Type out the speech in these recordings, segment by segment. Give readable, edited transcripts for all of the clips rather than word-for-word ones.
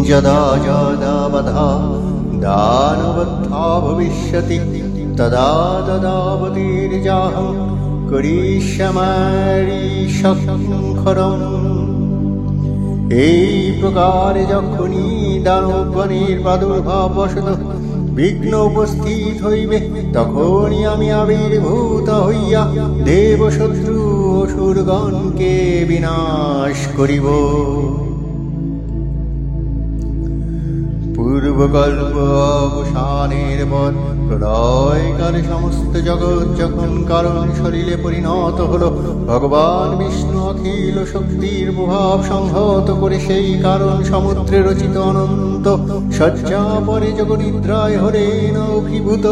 যদা যদা বধা দানবদ্ধা ভবিষ্যতি তদা তদাবতীর্যাহং করিষ্যামি শঙ্খরম। এই প্রকারে যখনই দানবগণের প্রাদুর্ভাব বশত বিঘ্ন উপস্থিত হইবে, তখনই আমি আবির্ভূত হইয়া দেব শত্রু অসুরগণকে বিনাশ করিব। পূর্বকল্প অবসানের পর প্রলয়কালে সমস্ত জগৎ যখন কারণ শরীরে পরিণত হল, ভগবান বিষ্ণু অখিল শক্তির প্রভাব সংহত করে সেই কারণ সমুদ্রে রচিত অনন্ত শয্যা পরে যোগনিদ্রায় হরেণ অভিভূত।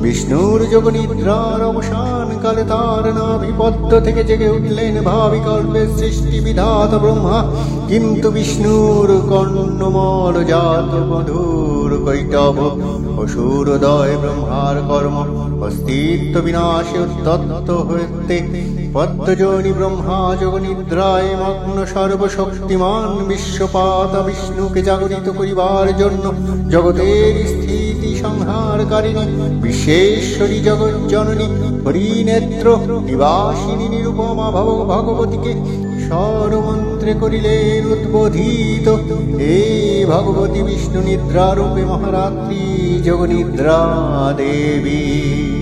বিষ্ণুর যোগনিদ্রার অবসান কালে তার নাভিপদ্ম থেকে জেগে উঠলেন ভাবিকল্পে সৃষ্টি বিধাতা ব্রহ্মা। কিন্তু বিষ্ণুর কর্ণমল জাত মধুর কৈটব অসুরোদয় ব্রহ্মার কর্ম অস্তিত্ব বিনাশে উদ্যত হইতে পদ্মজনি ব্রহ্মা যোগনিদ্রায় মগ্ন সর্বশক্তিমান বিশ্বপাতা বিষ্ণুকে জাগরিত করিবার জন্য জগতের স্থিতি সংহারকারিণী বিশ্বেশ্বরী জগজ্জননী হরিনেত্র নিবাসিনী নিরুপমা ভগবতীকে স্বরমন্ত্রে করিলেন উদ্বোধিত। হে ভগবতী বিষ্ণু নিদ্রারূপে মহারাত্রি যোগনিদ্রা দেবী।